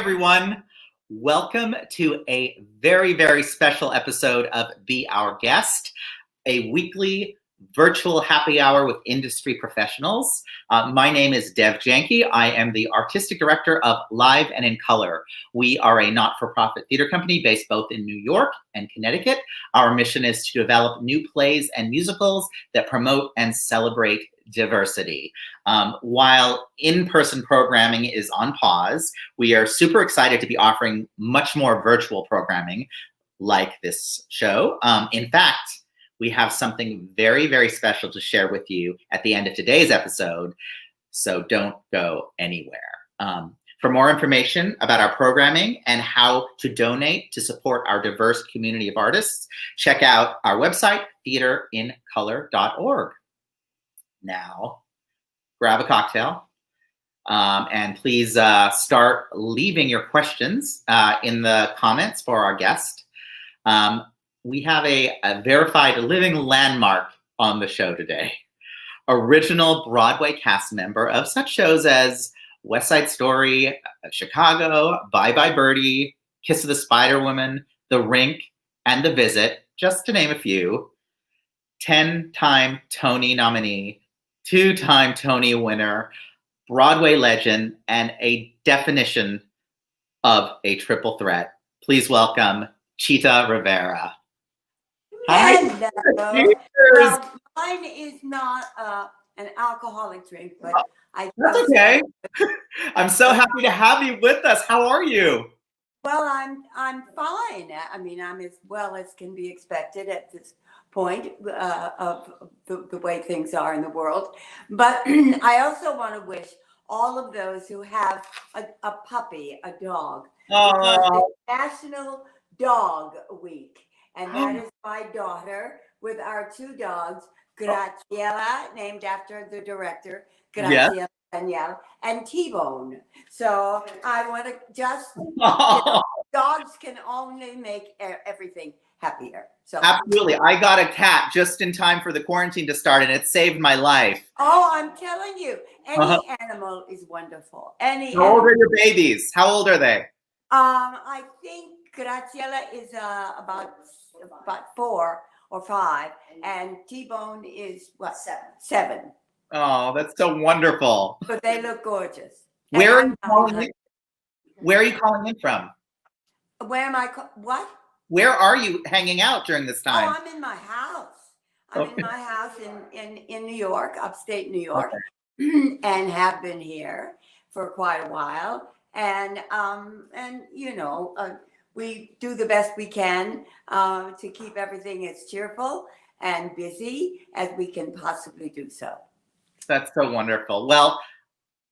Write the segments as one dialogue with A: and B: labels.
A: everyone. Welcome to a very, very special episode of Be Our Guest, a weekly virtual happy hour with industry professionals. My name is Dev Janki. I am the artistic director of Live and in Color. We are a not-for-profit theater company based both in New York and Connecticut. Our mission is to develop new plays and musicals that promote and celebrate diversity. While in-person programming is on pause, we are super excited to be offering much more virtual programming like this show. In fact, we have something very, very special to share with you at the end of today's episode, so don't go anywhere. For more information about our programming and how to donate to support our diverse community of artists, check out our website, theaterincolor.org. Now, grab a cocktail, and please start leaving your questions in the comments for our guest. We have a verified living landmark on the show today. Original Broadway cast member of such shows as West Side Story, Chicago, Bye Bye Birdie, Kiss of the Spider Woman, The Rink, and The Visit, just to name a few. 10-time Tony nominee, 2-time Tony winner, Broadway legend, and a definition of a triple threat. Please welcome Chita Rivera.
B: Hello. Well, mine is not an alcoholic drink, but
A: that's okay. I'm so happy to have you with us. How are you?
B: Well, I'm fine. I mean, I'm as well as can be expected at this point of the way things are in the world. But I also want to wish all of those who have a puppy, a dog, because it's National Dog Week. And that is my daughter with our two dogs, Graciela, named after the director, Graciela Danielle, and T-Bone. So I want to just, dogs can only make everything happier. So
A: absolutely. I got a cat just in time for the quarantine to start, and it saved my life.
B: Oh, I'm telling you, any animal is wonderful.
A: How old are your babies? How old are they?
B: I think Graciela is about 4 or 5, and T-Bone is what, 7.
A: Oh, that's so wonderful.
B: But they look gorgeous.
A: Where are you calling in from?
B: Where am I? What?
A: Where are you hanging out during this time?
B: Oh, I'm in my house. I'm in my house in New York, upstate New York, and have been here for quite a while. And you know, we do the best we can to keep everything as cheerful and busy as we can possibly do so.
A: That's so wonderful. Well,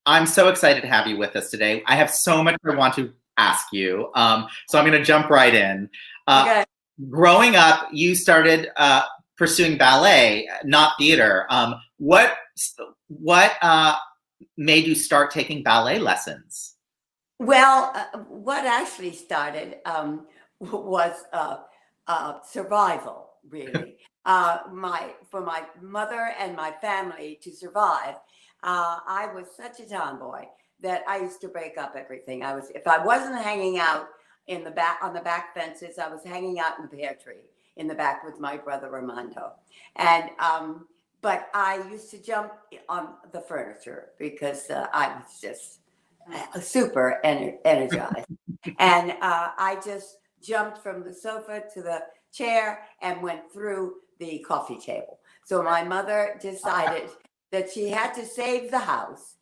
A: I'm so excited to have you with us today. I have so much I want to ask you. So I'm going to jump right in.
B: Okay.
A: Growing up, you started pursuing ballet, not theater. What made you start taking ballet lessons?
B: Well, what actually started was survival, really. For my mother and my family to survive, I was such a tomboy that I used to break up everything. If I wasn't hanging out in the back on the back fences, I was hanging out in the pear tree in the back with my brother Armando. And but I used to jump on the furniture because I was just super energized. And I just jumped from the sofa to the chair and went through the coffee table. So my mother decided that she had to save the house.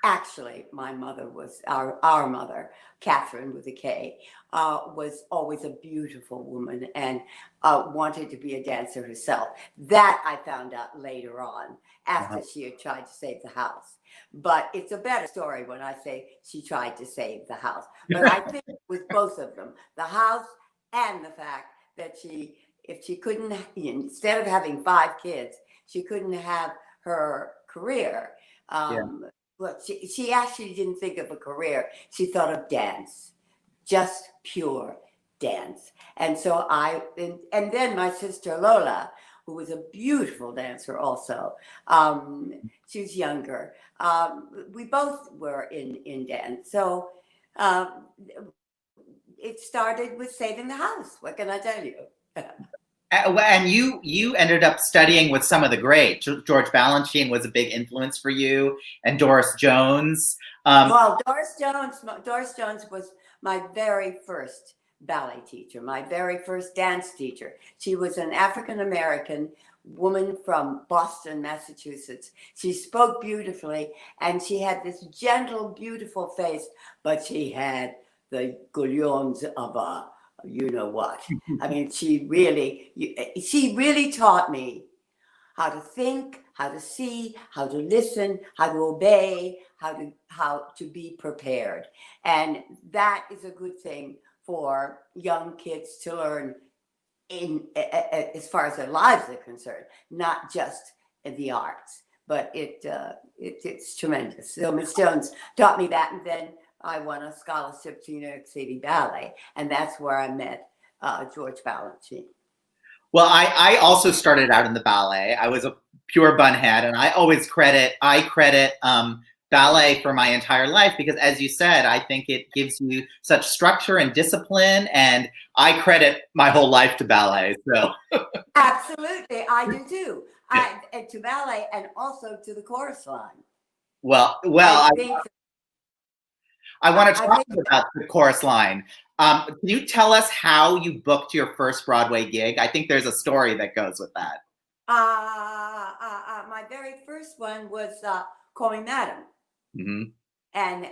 B: Actually, my mother was, our mother, Catherine with a K, was always a beautiful woman and wanted to be a dancer herself. That I found out later on after she had tried to save the house. But it's a better story when I say she tried to save the house. But I think with both of them, the house and the fact that if she couldn't, instead of having 5 kids, she couldn't have her career. Well, she actually didn't think of a career. She thought of dance, just pure dance. And so and then my sister Lola, who was a beautiful dancer also, she was younger. We both were in dance. So It started with saving the house. What can I tell you?
A: And you ended up studying with some of the greats. George Balanchine was a big influence for you, and Doris Jones.
B: Well, Doris Jones was my very first ballet teacher, my very first dance teacher. She was an African American woman from Boston, Massachusetts. She spoke beautifully, and she had this gentle, beautiful face, but she had the goulions of a you know what. I mean, she really taught me how to think, how to see, how to listen, how to obey, how to be prepared. And that is a good thing for young kids to learn in as far as their lives are concerned, not just in the arts. But it's tremendous. So Miss Jones taught me that, and then I won a scholarship to New York City Ballet, and that's where I met George Balanchine.
A: Well, I also started out in the ballet. I was a pure bunhead, and I credit ballet for my entire life because, as you said, I think it gives you such structure and discipline, and I credit my whole life to ballet. So
B: absolutely, I do too. To ballet and also to the chorus line.
A: Well, I want to talk about the chorus line. Can you tell us how you booked your first Broadway gig? I think there's a story that goes with that.
B: My very first one was Call Me Madam.
A: Mm-hmm.
B: And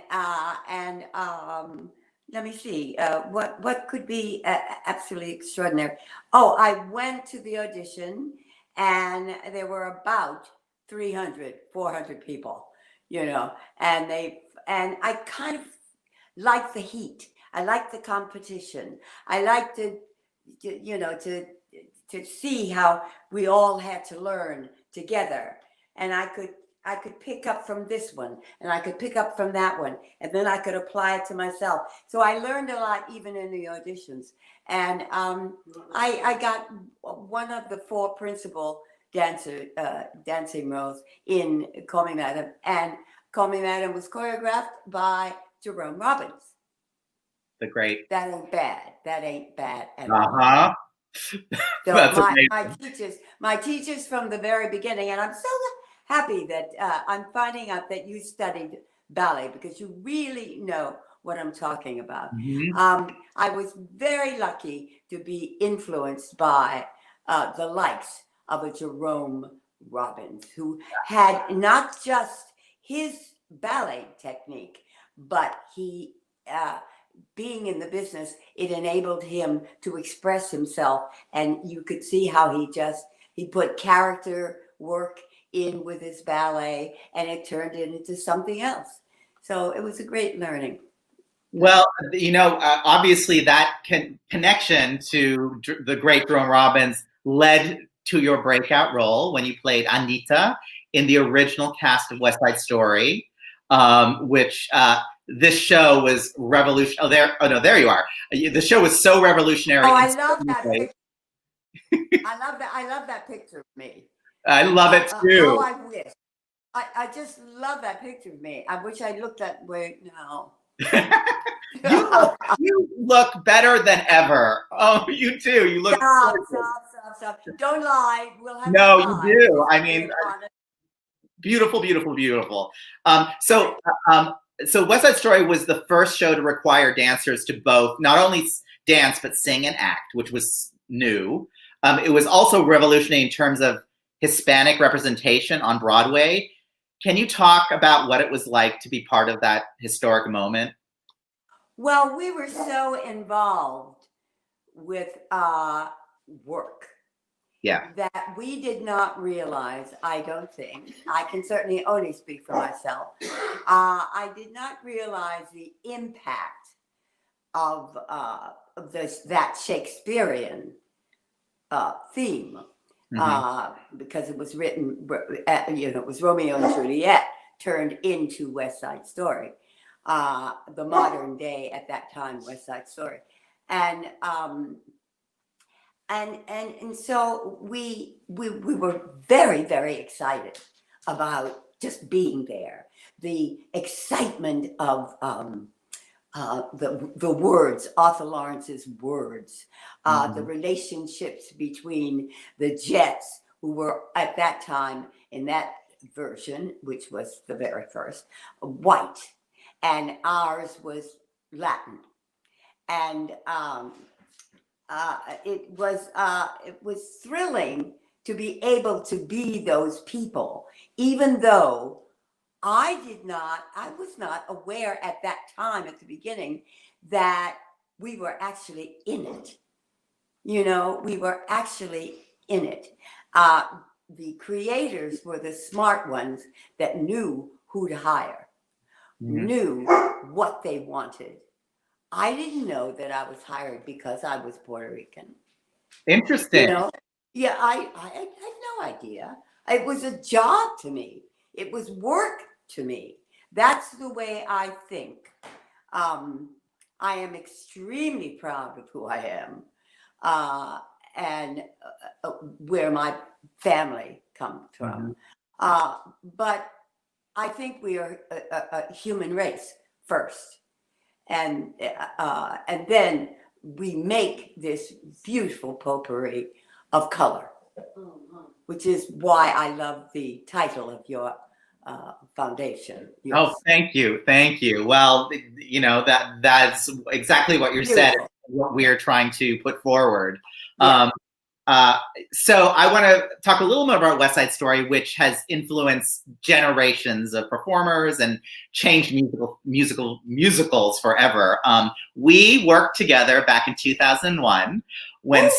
B: let me see, what could be absolutely extraordinary? Oh, I went to the audition, and there were about 300, 400 people, and I kind of liked the heat. I liked the competition. I liked to see how we all had to learn together, and I could pick up from this one, and I could pick up from that one, and then I could apply it to myself. So I learned a lot even in the auditions, and I got one of the 4 principal dancing roles in Call Me Madam, and Call Me Madam was choreographed by Jerome Robbins.
A: The great.
B: That ain't bad at
A: all.
B: So my teachers from the very beginning, and I'm so happy that I'm finding out that you studied ballet because you really know what I'm talking about.
A: Mm-hmm.
B: I was very lucky to be influenced by the likes of a Jerome Robbins, who had not just his ballet technique, but he being in the business, it enabled him to express himself, and you could see how he put character work in with his ballet, and it turned it into something else. So it was a great learning.
A: Well, obviously that connection to the great Jerome Robbins led to your breakout role when you played Anita in the original cast of West Side Story, which this show was revolutionary. There you are. The show was so revolutionary.
B: Oh, I love that picture. I love that picture of me.
A: I love it too.
B: Oh, I wish. I just love that picture of me. I wish I looked that way now.
A: You look better than ever. Oh, you do. You look.
B: Stop. Don't lie. We'll have
A: no,
B: to lie.
A: You do. I mean, beautiful. So West Side Story was the first show to require dancers to both not only dance but sing and act, which was new. It was also revolutionary in terms of Hispanic representation on Broadway. Can you talk about what it was like to be part of that historic moment?
B: Well, we were so involved with work that we did not realize, I don't think, I can certainly only speak for myself, I did not realize the impact of that Shakespearean theme. Because it was written, it was Romeo and Juliet turned into West Side Story, the modern day at that time West Side Story, and so we were very, very excited about just being there. The excitement of the words, Arthur Lawrence's words, the
A: Mhm.
B: relationships between the Jets, who were at that time in that version, which was the very first, white, and ours was Latin, and it was thrilling to be able to be those people, even though I was not aware at that time at the beginning that we were actually in it. You know, we were actually in it. The creators were the smart ones that knew who to hire,
A: Mhm.
B: knew what they wanted. I didn't know that I was hired because I was Puerto Rican. You
A: Interesting.
B: know, yeah, I had no idea. It was a job to me. It was work to me. That's the way I think. Um, I am extremely proud of who I am, and where my family comes
A: Mhm.
B: from. But I think we are a human race first, and then we make this beautiful potpourri of color, which is why I love the title of your foundation.
A: Oh,
B: Yours.
A: thank you. Thank you. Well, that's exactly what you said,
B: Beautiful.
A: what we are trying to put forward.
B: Yeah.
A: Um, uh, so I want to talk a little bit about West Side Story, which has influenced generations of performers and changed musicals forever. We worked together back in 2001 when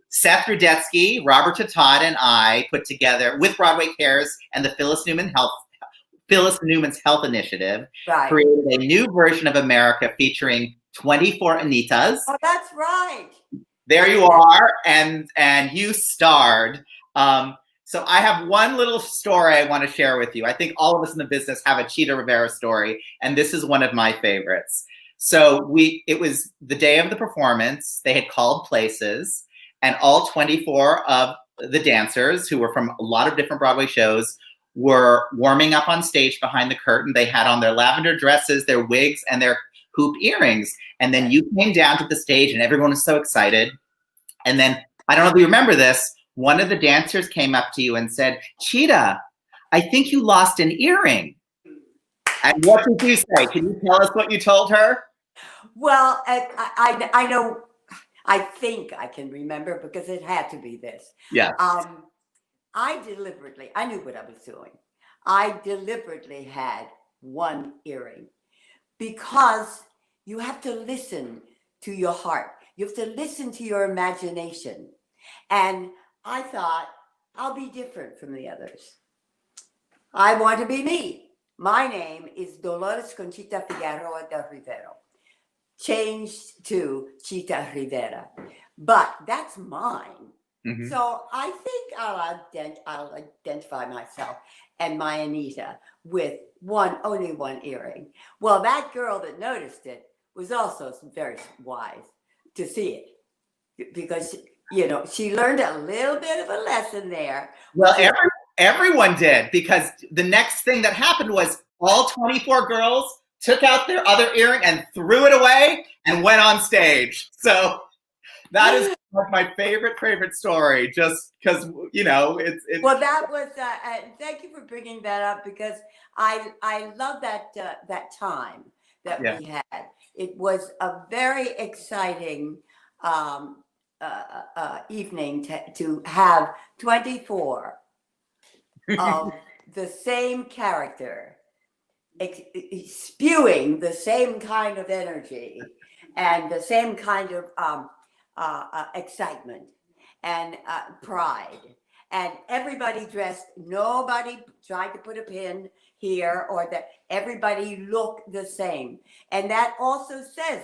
A: Seth Rudetsky, Robert Todd, and I put together, with Broadway Cares and the Phyllis Newman's Health Initiative,
B: Right.
A: created a new version of America featuring 24 Anitas.
B: Oh, that's right.
A: There you are, and you starred. So I have one little story I want to share with you. I think all of us in the business have a Chita Rivera story, and this is one of my favorites. So it was the day of the performance. They had called places, and all 24 of the dancers, who were from a lot of different Broadway shows, were warming up on stage behind the curtain. They had on their lavender dresses, their wigs, and their hoop earrings. And then you came down to the stage, and everyone was so excited. And then, I don't know if you remember this, one of the dancers came up to you and said, "Chita, I think you lost an earring." And what did you say? Can you tell us what you told her?
B: Well, I know. I think I can remember because it had to be this.
A: Yeah.
B: I knew what I was doing. I deliberately had one earring because you have to listen to your heart. You have to listen to your imagination. And I thought, I'll be different from the others. I want to be me. My name is Dolores Conchita Figueroa de Rivero, changed to Chita Rivera. But that's mine.
A: Mm-hmm.
B: So I think I'll identify myself and my Anita with only one earring. Well, that girl that noticed it was also very wise to see it because, you know, she learned a little bit of a lesson there.
A: Well, everyone did, because the next thing that happened was all 24 girls took out their other earring and threw it away and went on stage. So that is my favorite story, just because, you know, it's
B: well, that was thank you for bringing that up, because I love that time that we had. It was a very exciting evening to have 24 of the same character spewing the same kind of energy and the same kind of excitement and pride, and everybody dressed. Nobody tried to put a pin here, or that everybody looked the same, and that also says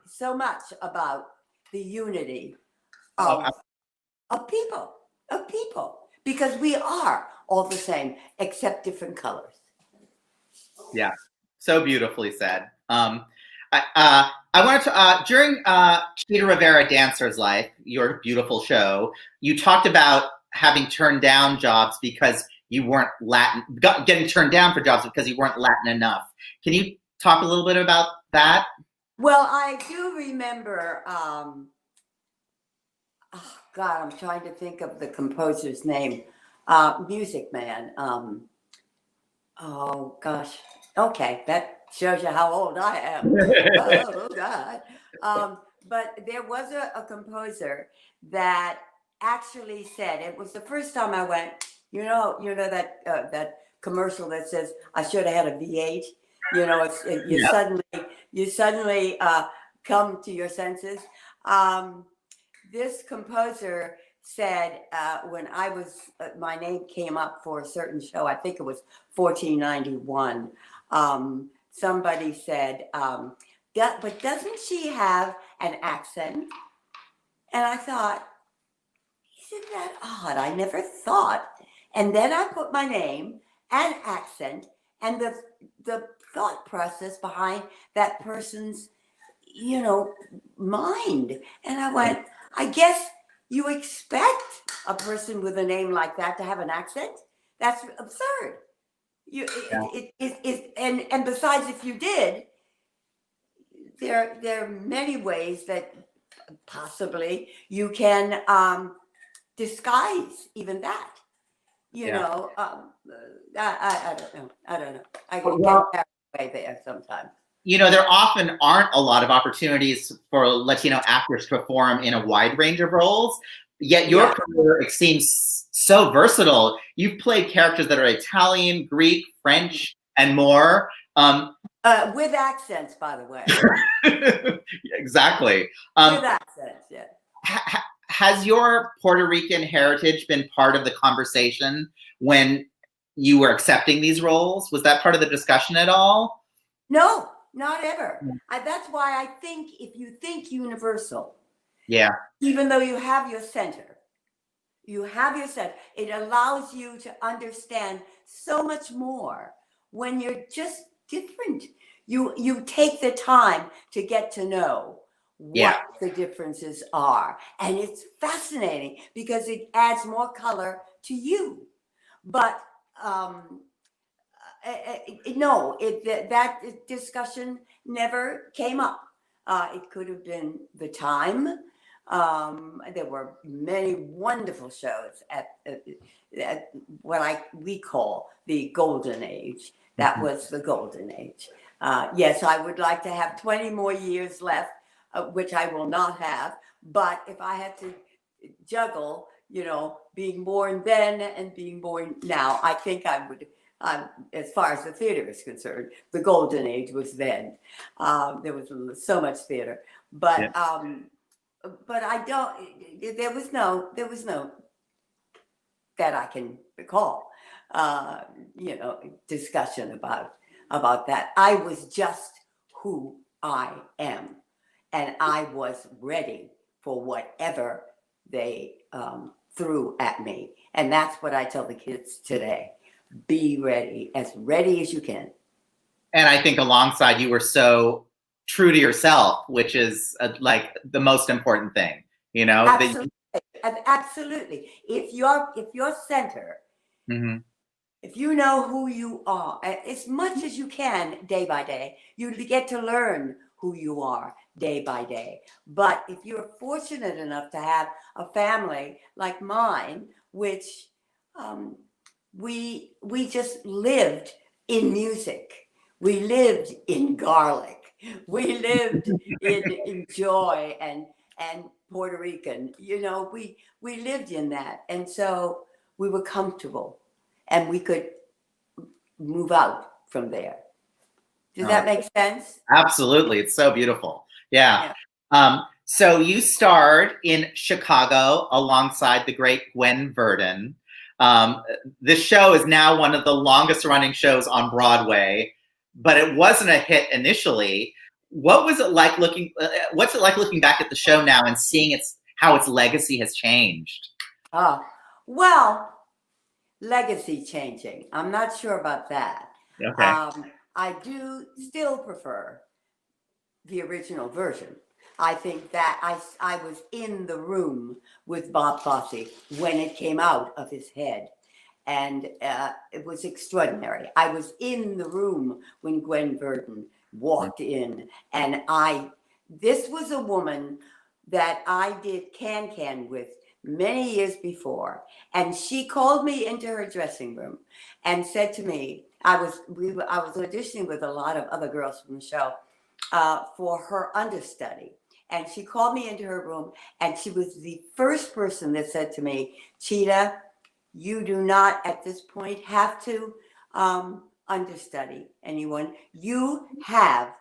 B: so much about the unity of people, because we are all the same except different colors.
A: Yeah, so beautifully said. I wanted to, during Chita Rivera Dancer's Life, your beautiful show, you talked about having turned down jobs because you weren't Latin, getting turned down for jobs because you weren't Latin enough. Can you talk a little bit about that?
B: Well, I do remember. Oh God, I'm trying to think of the composer's name. Music Man. Oh gosh. Okay, that shows you how old I am. Oh God. But there was a composer that actually said it was the first time I went. That that commercial that says I should have had a V8.
A: Yeah.
B: You suddenly come to your senses. Um, this composer said when I was my name came up for a certain show, I think it was 1491. Somebody said, but doesn't she have an accent? And I thought, isn't that odd? I never thought. And then I put my name and accent and the thought process behind that person's mind. And I went, I guess you expect a person with a name like that to have an accent. That's absurd.
A: Yeah.
B: And besides, if you did, there are many ways that possibly you can disguise even that. You
A: Yeah.
B: know, I don't know. I don't know. I get
A: Well,
B: carried away there sometimes.
A: there often aren't a lot of opportunities for Latino actors to perform in a wide range of roles. Yet your
B: Yeah.
A: career, it seems so versatile. You've played characters that are Italian, Greek, French, and more.
B: With accents, by the way.
A: Exactly.
B: With accents, yeah.
A: Has your Puerto Rican heritage been part of the conversation when you were accepting these roles? Was that part of the discussion at all?
B: No, not ever. That's why I think if you think universal,
A: Yeah.
B: even though you have your center, it allows you to understand so much more when you're just different. You take the time to get to know
A: Yeah.
B: what the differences are. And it's fascinating because it adds more color to you. But no, that discussion never came up. It could have been the time. There were many wonderful shows at what we call the golden age. That was the golden age. Yes, I would like to have 20 more years left, which I will not have. But if I had to juggle, being born then and being born now, I think I would. As far as the theater is concerned, the golden age was then. There was so much theater, but I don't. There was no that I can recall. Discussion about that. I was just who I am, and I was ready for whatever they threw at me, and that's what I tell the kids today. Be ready as you can.
A: And I think alongside you were so true to yourself, which is like the most important thing,
B: Absolutely. Absolutely. If your center, if you know who you are, as much as you can day by day, you get to learn who you are day by day. But if you're fortunate enough to have a family like mine, which we just lived in music. We lived in garlic. We lived in joy and Puerto Rican. We lived in that, and so we were comfortable, and we could move out from there. Does that make sense?
A: Absolutely. It's so beautiful. Yeah. So you starred in Chicago alongside the great Gwen Verdon. This show is now one of the longest running shows on Broadway, but it wasn't a hit initially. What's it like looking back at the show now and seeing how its legacy has changed?
B: Well, legacy changing. I'm not sure about that.
A: Okay.
B: I do still prefer the original version. I think that I was in the room with Bob Fosse when it came out of his head. And it was extraordinary. I was in the room when Gwen Verdon walked in, and this was a woman that I did can with many years before, and she called me into her dressing room and said to me, I was auditioning with a lot of other girls from the show for her understudy, and she called me into her room, and she was the first person that said to me, Chita, you do not at this point have to understudy anyone. You have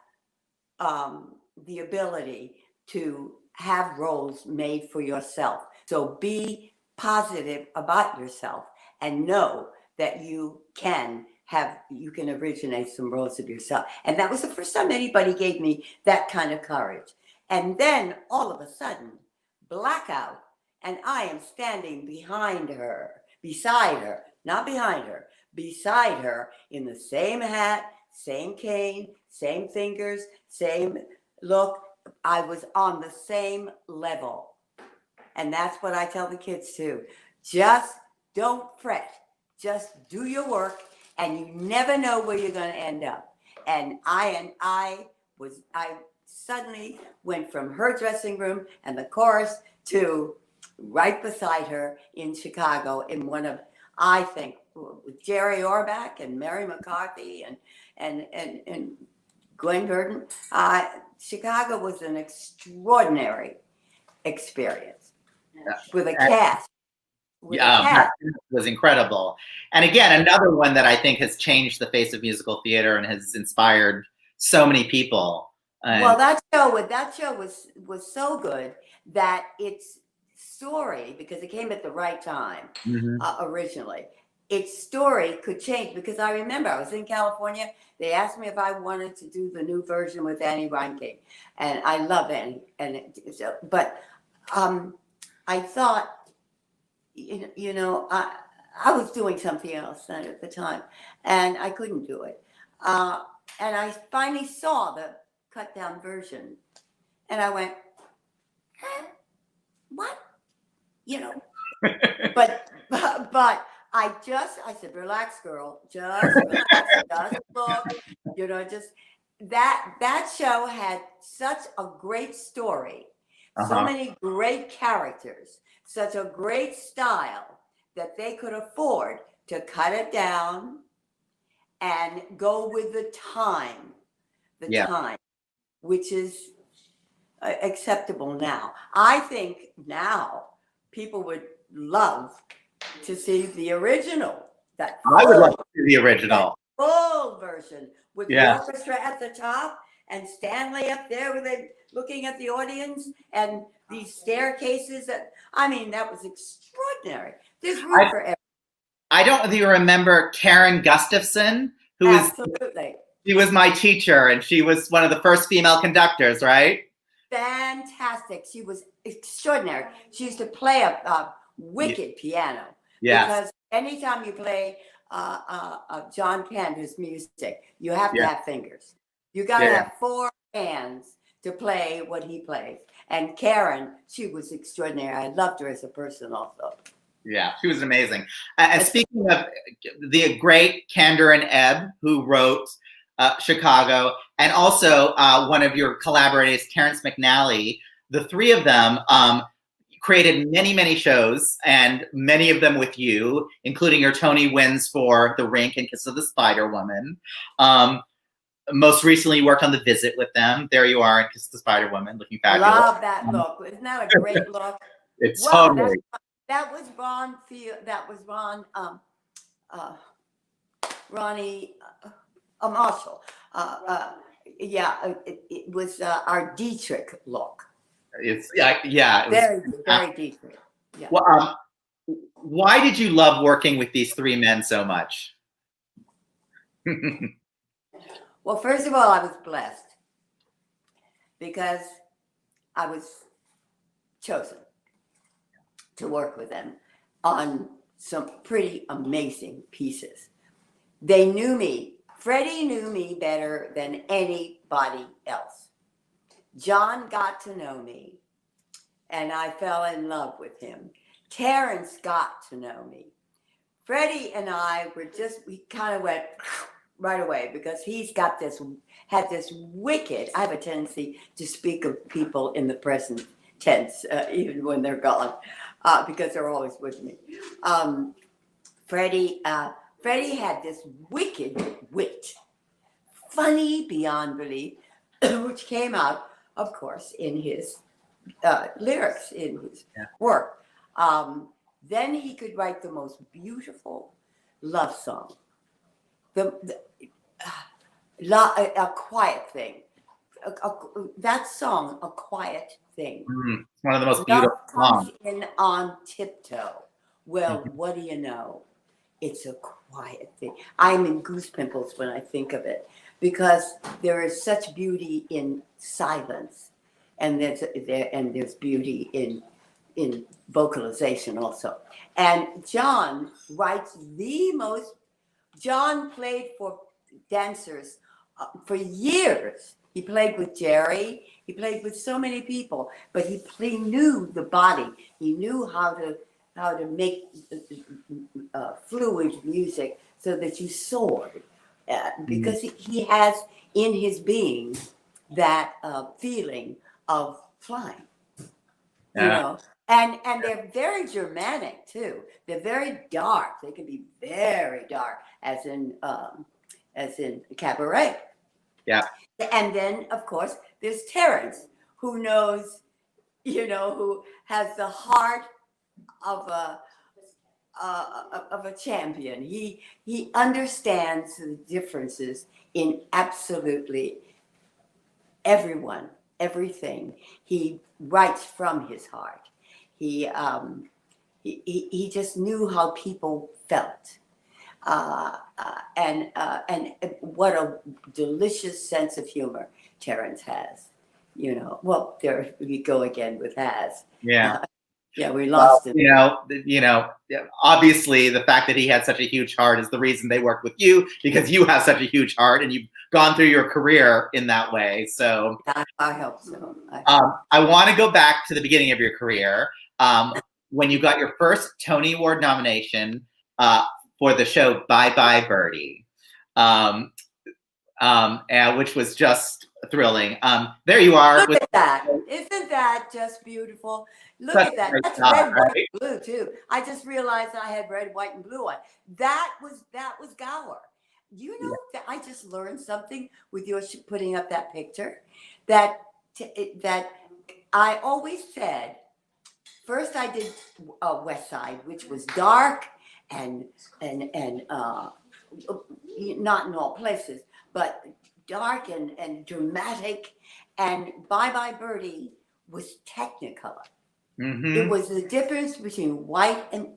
B: the ability to have roles made for yourself. So be positive about yourself and know that you can originate some roles of yourself. And that was the first time anybody gave me that kind of courage. And then all of a sudden, blackout, and I am standing beside her, not behind her, beside her, in the same hat, same cane, same fingers, same look. I was on the same level. And that's what I tell the kids too. Just don't fret. Just do your work, and you never know where you're going to end up. And I suddenly went from her dressing room and the chorus to right beside her in Chicago in one of, I think, with Jerry Orbach and Mary McCarthy and Gwen Verdon. Chicago was an extraordinary experience with a cast.
A: That was incredible. And again, another one that I think has changed the face of musical theater and has inspired so many people.
B: Well, that show was so good that its story, because it came at the right time, originally, its story could change. Because I remember I was in California. They asked me if I wanted to do the new version with Annie Reinking, and I love Annie. But I thought, I was doing something else then at the time, and I couldn't do it. And I finally saw the cut down version, and I went, what? But I said, relax, girl, just relax, just look, just that show had such a great story, so many great characters, such a great style that they could afford to cut it down and go with the time, which is acceptable now. I think now people would love to see the original.
A: I would love to see the original.
B: Full version with the orchestra at the top and Stanley up there with it looking at the audience and these staircases. That was extraordinary. There's room for everything.
A: I don't know if you remember Karen Gustafson, who
B: Absolutely.
A: She was my teacher, and she was one of the first female conductors, right?
B: Fantastic. She was extraordinary. She used to play a wicked piano.
A: Yeah.
B: Because anytime you play John Cantor's music, you have to have fingers. You got to have 4 hands to play what he plays. And Karen, she was extraordinary. I loved her as a person also.
A: Yeah, she was amazing. And speaking of the great Candor and Ebb, who wrote Chicago, and also one of your collaborators, Terrence McNally, the three of them created many, many shows, and many of them with you, including your Tony wins for The Rink and Kiss of the Spider Woman. Most recently, you worked on The Visit with them. There you are in Kiss of the Spider Woman, looking fabulous.
B: I love that look. Isn't that a great look?
A: It's totally.
B: That was Ron. That was Ronnie Marshall. It was our Dietrich look.
A: It's it was,
B: very Dietrich. Yeah.
A: Well, why did you love working with these three men so much?
B: Well, first of all, I was blessed because I was chosen to work with them on some pretty amazing pieces. They knew me. Freddie knew me better than anybody else. John got to know me, and I fell in love with him. Terrence got to know me. Freddie and I we kind of went right away because he's got had this wicked. I have a tendency to speak of people in the present tense, even when they're gone, because they're always with me. Freddie had this wicked wit, funny beyond belief, which came out, of course, in his lyrics, in his work. Then he could write the most beautiful love song. A quiet thing. That song, A Quiet Thing.
A: It's one of the most beautiful
B: Comes
A: songs.
B: in on tiptoe. Well, what do you know? It's a quiet thing. I'm in goose pimples when I think of it because there is such beauty in silence, and there's beauty in vocalization also. And John writes the most. John played for dancers for years. He played with Jerry. He played with so many people, but he knew the body. He knew how to make fluid music so that you soared, because he has in his being that feeling of flying. You know, and they're very Germanic too. They're very dark. They can be very dark, as in Cabaret.
A: Yeah.
B: And then, of course, there's Terrence, who knows, who has the heart of a champion. He understands the differences in absolutely everyone, everything. He writes from his heart. He just knew how people felt. And what a delicious sense of humor Terrence has. Well, there we go again with has.
A: Yeah.
B: Yeah, we lost him.
A: Obviously the fact that he had such a huge heart is the reason they worked with you, because you have such a huge heart and you've gone through your career in that way. So
B: I hope so.
A: I want to go back to the beginning of your career, when you got your first Tony Award nomination for the show Bye Bye Birdie, which was just thrilling. There you are.
B: Look at that. Isn't that just beautiful? Look at that. That's red, white, and blue too. I just realized I had red, white, and blue on. That was Gower. You know that I just learned something with your putting up that picture. That I always said. First, I did West Side, which was dark and not in all places, but dark and dramatic. And Bye Bye Birdie was Technicolor.
A: Mm-hmm.
B: It was the difference between white and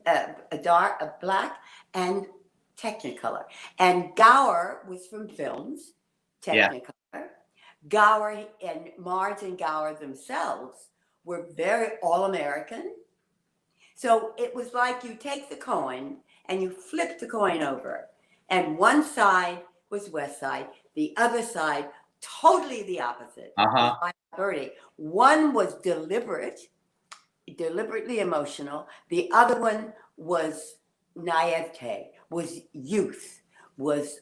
B: black and Technicolor. And Gower was from films, Technicolor. Yeah. Gower and Marge and Gower themselves were very all-American. So it was like you take the coin and you flip the coin over. And one side was West Side, the other side, totally the opposite. Birdie. One was deliberately emotional. The other one was naivete, was youth, was,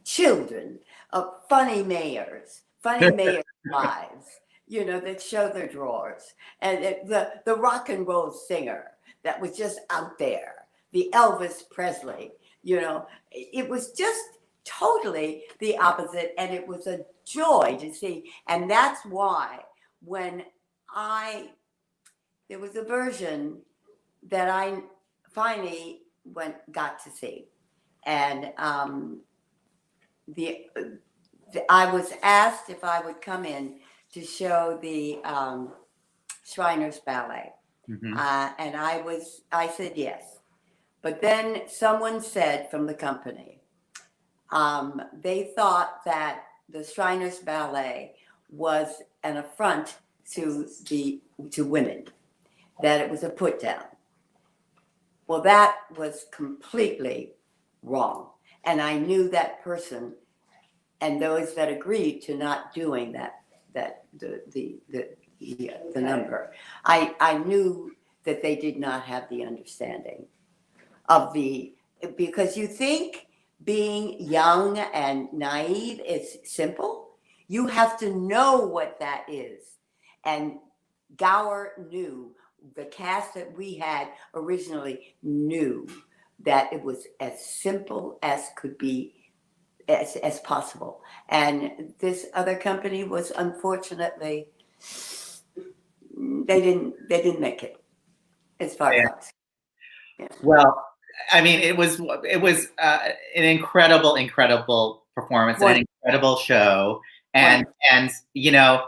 B: children, funny mayors wives, that show their drawers. And the rock and roll singer that was just out there, the Elvis Presley, it was just totally the opposite. And it was a joy to see. And that's why when there was a version that I finally got to see. And I was asked if I would come in to show the Shriners Ballet. Mm-hmm. And I said yes. But then someone said from the company, they thought that the Shriners Ballet was an affront to women, that it was a put down. Well, that was completely wrong. And I knew that person and those that agreed to not doing the number. I knew that they did not have the understanding of because you think being young and naive is simple. You have to know what that is. And Gower knew, the cast that we had originally knew that it was as simple as could be, as possible. And this other company was, unfortunately, they didn't make it as far as us. Yeah.
A: Well, I mean, it was an incredible performance, and an incredible show, and you know,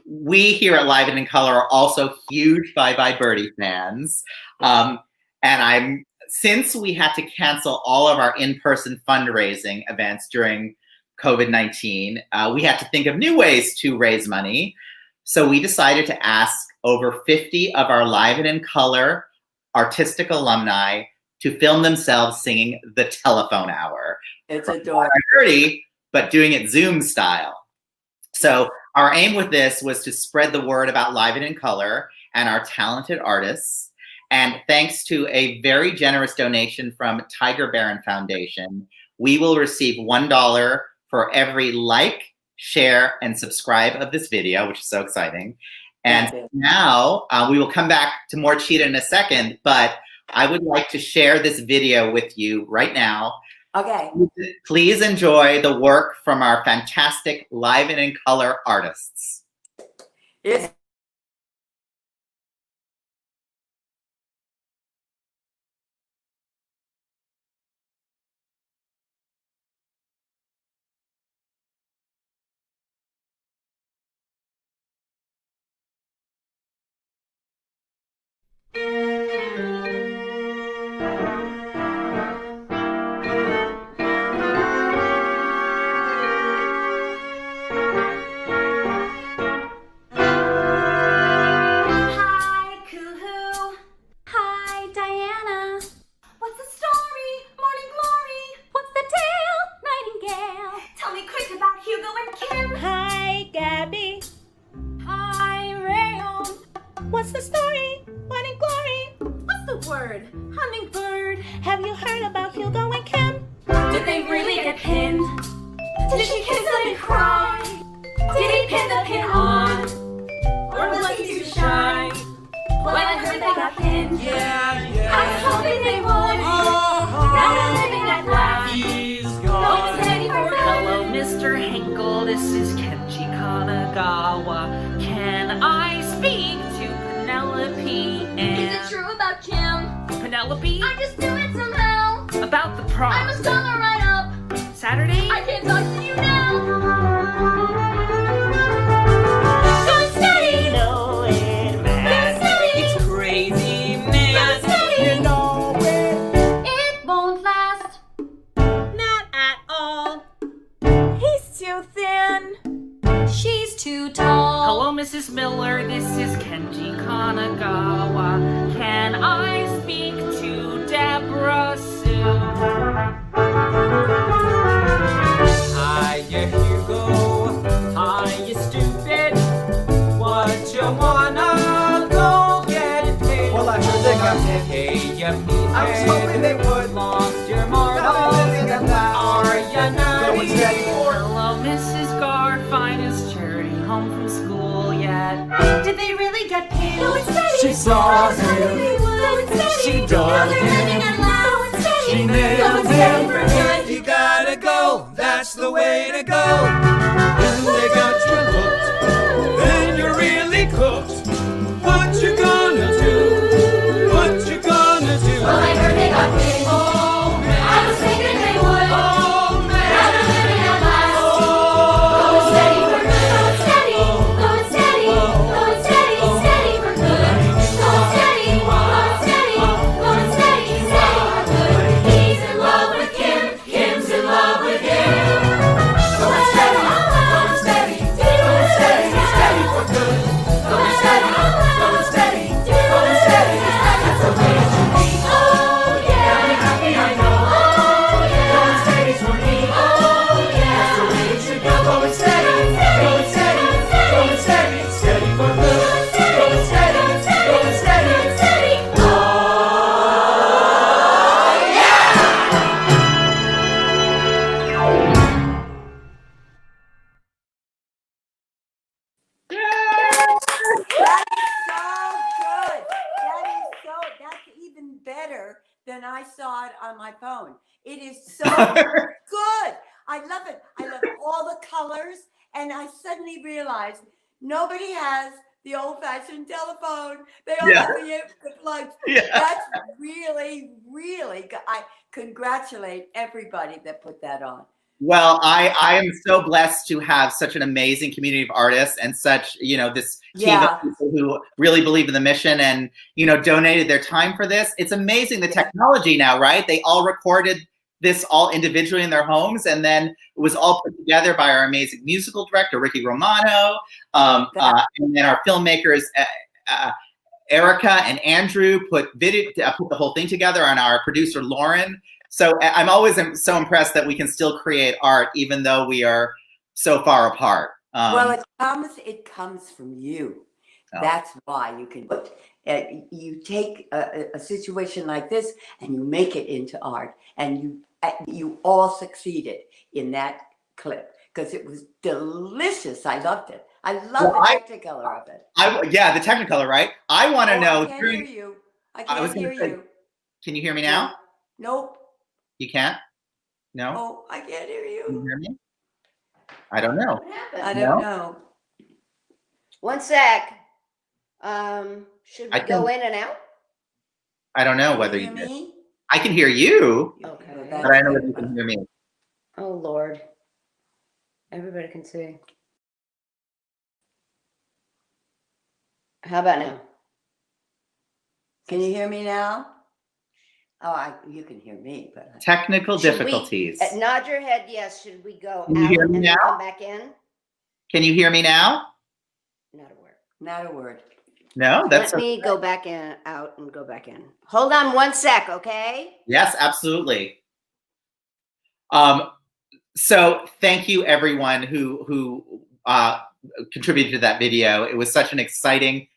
A: we here at Live and in Color are also huge Bye Bye Birdie fans, and since we had to cancel all of our in-person fundraising events during COVID-19, we had to think of new ways to raise money. So we decided to ask over 50 of our Live and in Color artistic alumni to film themselves singing The Telephone Hour.
B: It's adorable.
A: Birdie, but doing it Zoom style. So our aim with this was to spread the word about Live and in Color and our talented artists. And thanks to a very generous donation from Tiger Barron Foundation, we will receive $1 for every like, share, and subscribe of this video, which is so exciting. And now we will come back to more Chita in a second, but I would like to share this video with you right now.
B: Okay.
A: Please enjoy the work from our fantastic Live and in Color artists.
B: It's
C: What's the story? Morning Glory. What's the word? Hummingbird. Have you heard about Hugo and Kim?
D: Did they really get pinned? Did she kiss them and cry? Did he pin the pin on? Or was he too shy? When I heard they got pinned, I was hoping they would. Now they're living at last.
E: He's
D: No
E: gone.
D: one's ready for good.
E: Hello, Mr. Hinkle. This is Kenji Kanagawa. Can I speak to Penelope and...
D: Is it true about Kim?
E: Penelope?
D: I just knew it somehow.
E: About the prom.
D: I must call her right up.
E: Saturday?
D: I can't talk to you now. Going steady.
E: know it, man.
D: Going steady.
E: It's crazy, man.
D: Going steady.
E: You know it.
D: It won't last.
C: Not at all. He's too thin.
D: She's too tall.
E: Hello, Mrs. Miller. This is Kenji Kanagawa. Can I speak to Deborah Sue? Hiya, Hugo. Hiya, stupid. What you wanna go get it paid?
F: Well, I heard they got hit.
E: Hey, you
F: I was hoping they would.
E: Lost your
F: Now they're
E: marbles.
F: living at last.
E: Are ya nerdy?
F: Going steady for it.
E: Hello, Mrs. Garfine. Is Charity home from school yet?
C: Did they really get pinned?
D: Going steady.
F: She saw him.
D: Going steady.
F: She dug
D: Now they're
F: him.
D: living at last. Going steady.
F: She nailed
D: Going steady
F: him.
D: for good.
F: You gotta go, that's the way to go. When they got you hooked, then you're really cooked. What you gonna do? What you gonna do?
D: Well, I heard they got pinned.
F: Oh man,
D: I was thinking they would.
F: oh
D: Now
F: man,
D: they're living at last.
F: oh.
D: Going steady for good. Going steady. Going steady. Going steady. Steady for good. Going steady. Going steady. Going steady. Steady for good. He's in love with Kim. Kim's in love with him. Going steady.
B: better than I saw it on my phone. It is so good. I love it. I love all the colors. And I suddenly realized nobody has the old-fashioned telephone. They all
A: Yeah.
B: have the plugs.
A: Yeah.
B: That's really, really good. I congratulate everybody that put that on.
A: Well, I am so blessed to have such an amazing community of artists and such, this team of people who really believe in the mission and, donated their time for this. It's amazing the technology now, right? They all recorded this all individually in their homes, and then it was all put together by our amazing musical director, Ricky Romano, and then our filmmakers, Erica and Andrew put the whole thing together, and our producer, Lauren. So I'm always so impressed that we can still create art even though we are so far apart.
B: Well, it comes from you.
A: Oh.
B: That's why you can you take a situation like this and you make it into art, and you all succeeded in that clip because it was delicious. I loved it. I love the Technicolor of it.
A: The Technicolor, right? I want to know.
B: I can't hear you. I can't hear you.
A: Can you hear me now?
B: Nope.
A: You can't? No?
B: Oh, I can't hear you.
A: Can you hear me? I don't know.
D: What happened?
B: I don't know.
D: One sec. Should we go in and out?
A: I don't know whether
B: you
A: you
B: hear
A: did.
B: me.
A: I can hear you,
D: Okay.
A: but I don't know whether you can hear me.
D: Oh Lord. Everybody can see. How about now?
B: Can you hear me now? Oh, you can hear me, but
A: Technical
D: Should we-
A: difficulties.
D: Nod your head yes. Should we go
A: Can you
D: out
A: hear
D: and
A: me
D: then
A: now?
D: come back in?
A: Can you hear me now?
D: Not a word.
B: not a word.
A: No, that's
D: Let me go back in, out, and go back in. Hold on one sec, okay?
A: yes, absolutely. So thank you everyone who contributed to that video. It was such an exciting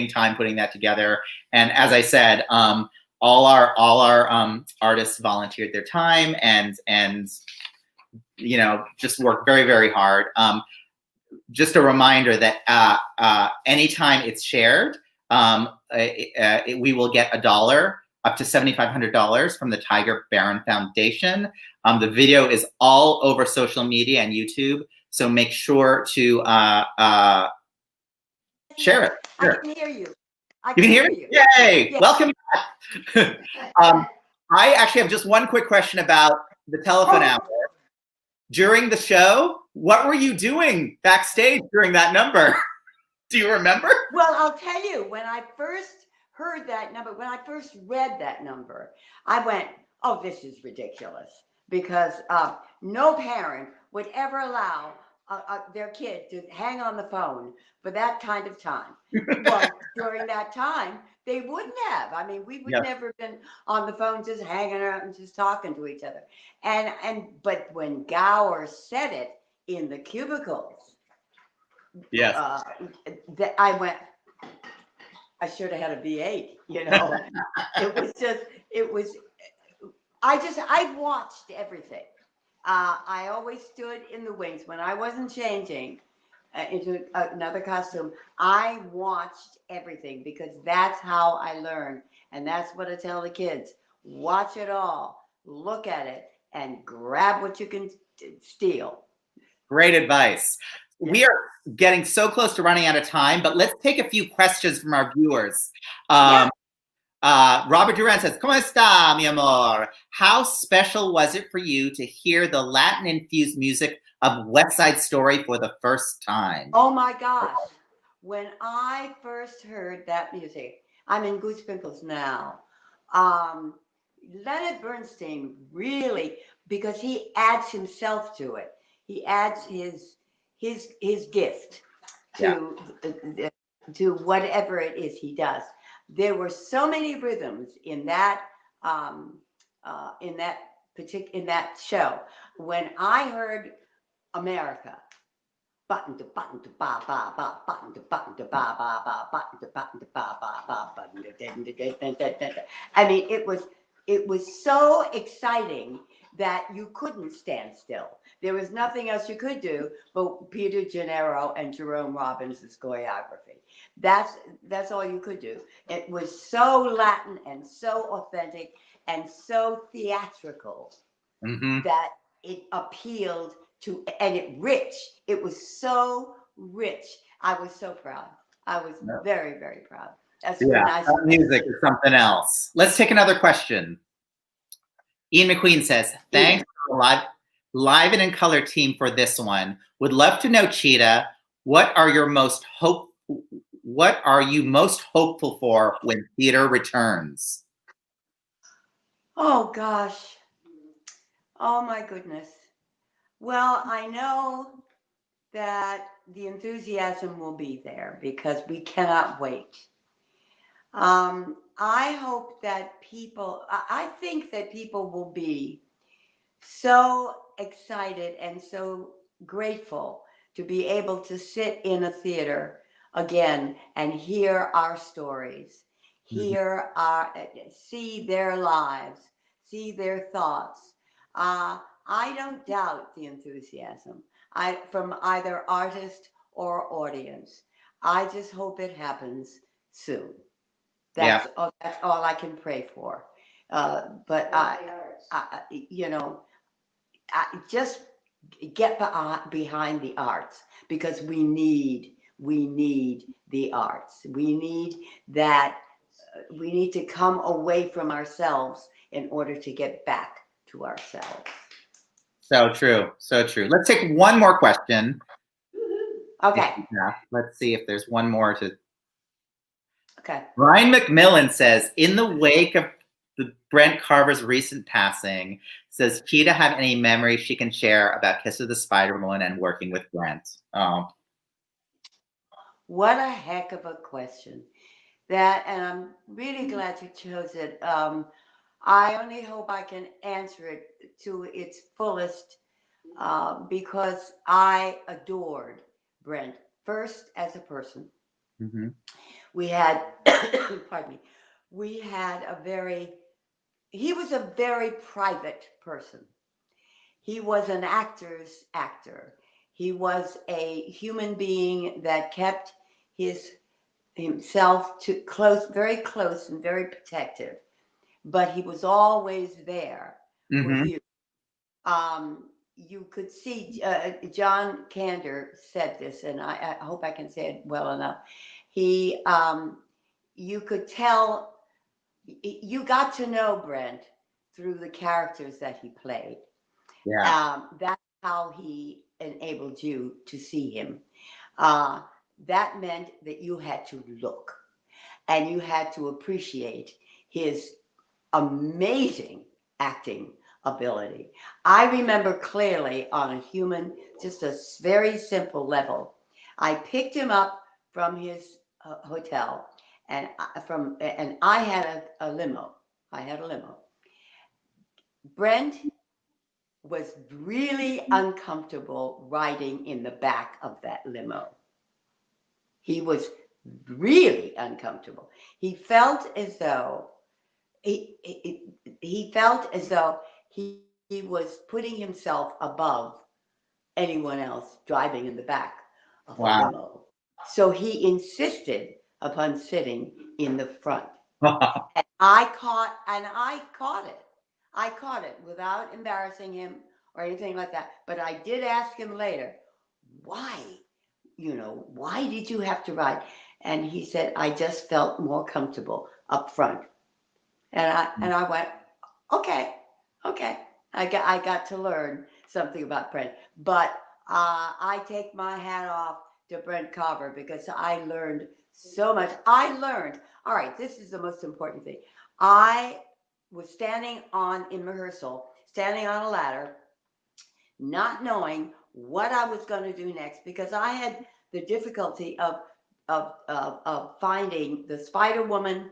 A: time putting that together. And as I said, all our artists volunteered their time and just worked very, very hard. Just a reminder that anytime it's shared, we will get $1 up to $7,500 from the Tiger Barron Foundation. The video is all over social media and YouTube, so make sure to share it. Sure.
B: I can hear you.
A: You can hear me? Yay!
B: Yeah.
A: Welcome back. I actually have just one quick question about the telephone hour. During the show, what were you doing backstage during that number? Do you remember?
B: Well, I'll tell you, when I first heard that number, when I first read that number, I went, oh, this is ridiculous. Because no parent would ever allow their kid to hang on the phone for that kind of time. Well, during that time, they wouldn't have. I mean, we would never been on the phone just hanging out and just talking to each other. But when Gower said it in the cubicles, I went, I should have had a V8, I watched everything. I always stood in the wings when I wasn't changing into another costume. I watched everything because that's how I learned. And that's what I tell the kids. Watch it all, look at it, and grab what you can steal.
A: Great advice. We are getting so close to running out of time, but let's take a few questions from our viewers. Robert Duran says, ¿Cómo está, mi amor? How special was it for you to hear the Latin-infused music of West Side Story for the first time?
B: Oh my gosh. When I first heard that music, I'm in Goosepimples now. Leonard Bernstein really, because he adds himself to it. He adds his gift to whatever it is he does. There were so many rhythms in that show. When I heard America, button to button to ba ba ba, button to button to ba ba ba, button to button to ba ba ba, button to. I mean, it was so exciting that you couldn't stand still. There was nothing else you could do but Peter Gennaro and Jerome Robbins' choreography. That's all you could do. It was so Latin and so authentic and so theatrical that it appealed to, and it was so rich. I was so proud. I was very, very proud. That's nice.
A: Music is something else. Let's take another question. Ian McQueen says, thanks to the Live and in Color team for this one. Would love to know, Chita, what are you most hopeful for when theater returns?
B: Oh gosh. Oh my goodness. Well, I know that the enthusiasm will be there because we cannot wait. I hope that I think that people will be so excited and so grateful to be able to sit in a theater again and hear our stories, see their lives, see their thoughts. I don't doubt the enthusiasm from either artist or audience. I just hope it happens soon. That's all I can pray for. But just get behind the arts because we need the arts. We need that. We need to come away from ourselves in order to get back to ourselves.
A: So true. So true. Let's take one more question.
B: Okay.
A: Yeah, let's see if there's one more to.
B: Okay.
A: Ryan McMillan says, in the wake of Brent Carver's recent passing, does Chita have any memories she can share about Kiss of the Spider Woman and working with Brent? Oh.
B: What a heck of a question. And I'm really glad you chose it. I only hope I can answer it to its fullest because I adored Brent first as a person.
A: Mm-hmm.
B: We had, pardon me, he was a very private person. He was an actor's actor. He was a human being that kept himself very close and very protective, but he was always there with you. You could see John Kander said this, and I hope I can say it well enough. You could tell, you got to know Brent through the characters that he played.
A: Yeah.
B: That's how he enabled you to see him. That meant that you had to look and you had to appreciate his amazing acting ability. I remember clearly on just a very simple level. I picked him up from his hotel, and I had a limo. Brent was really uncomfortable riding in the back of that limo. He was really uncomfortable. He felt as though he was putting himself above anyone else driving in the back of a limo. So he insisted upon sitting in the front. And I caught it. I caught it without embarrassing him or anything like that. But I did ask him later, why did you have to ride? And he said, I just felt more comfortable up front. And I went, okay. I got to learn something about Brent. But I take my hat off to Brent Carver because I learned so much. All right, this is the most important thing. I was standing in rehearsal, standing on a ladder, not knowing what I was going to do next because I had the difficulty of finding the Spider Woman,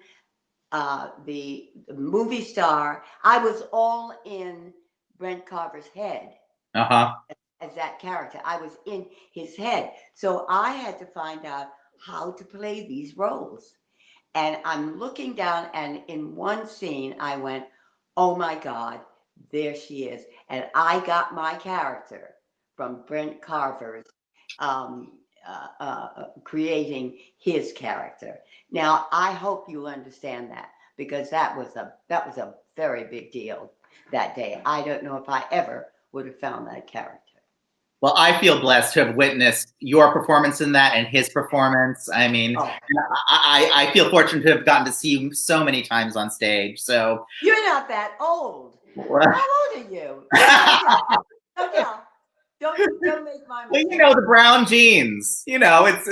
B: the movie star. I was all in Brent Carver's head as that character. I was in his head. So I had to find out how to play these roles. And I'm looking down, and in one scene, I went, oh my God, there she is. And I got my character from Brent Carver's creating his character. Now, I hope you understand that, because that was a very big deal that day. I don't know if I ever would have found that character.
A: Well, I feel blessed to have witnessed your performance in that and his performance. I mean,
B: Oh.
A: I feel fortunate to have gotten to see you so many times on stage. So
B: You're not that old. How old are you? Don't make my
A: well,
B: mistake.
A: you know, the brown jeans. You know, it's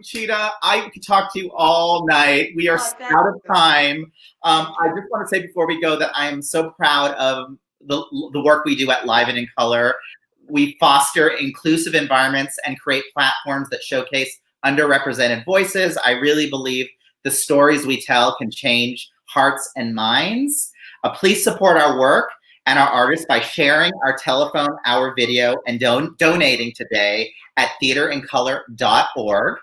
A: Chita, I could talk to you all night. We are out of time. I just want to say before we go that I am so proud of the work we do at Live and in Color. We foster inclusive environments and create platforms that showcase underrepresented voices. I really believe the stories we tell can change hearts and minds. Please support our work and our artists by sharing our telephone hour video and donating today at theaterincolor.org.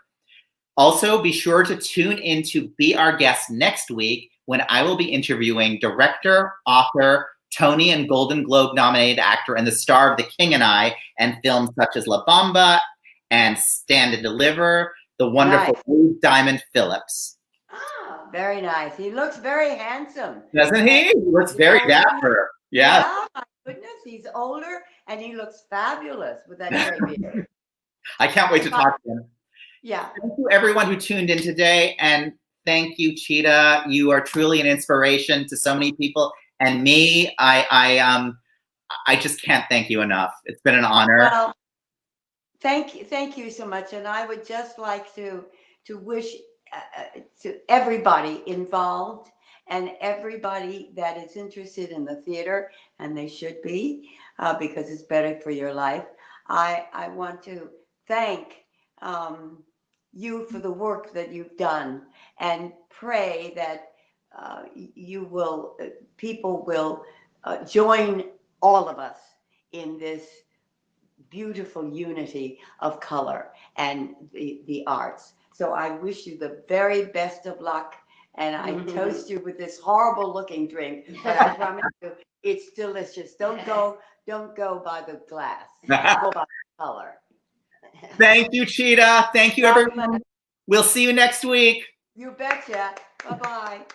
A: Also, be sure to tune in to Be Our Guest next week when I will be interviewing director, author, Tony and Golden Globe nominated actor and the star of The King and I and films such as La Bamba and Stand and Deliver, the wonderful Louis Diamond Phillips.
B: Oh, very nice. He looks very handsome.
A: Doesn't he? He looks very dapper. Yeah.
B: My goodness, he's older and he looks fabulous with that gray beard.
A: I can't wait to talk to him.
B: Yeah.
A: Thank you, everyone who tuned in today, and thank you, Chita. You are truly an inspiration to so many people, and me. I just can't thank you enough. It's been an honor.
B: Well, thank you so much, and I would just like to wish to everybody involved and everybody that is interested in the theater, and they should be, because it's better for your life. I want to thank you for the work that you've done, and pray that people will join all of us in this beautiful unity of color and the arts. So I wish you the very best of luck, and I toast you with this horrible looking drink, but I promise you it's delicious. Don't go by the glass. Go by the color.
A: Thank you, Chita. Thank you, everyone. We'll see you next week.
B: You betcha. Bye-bye.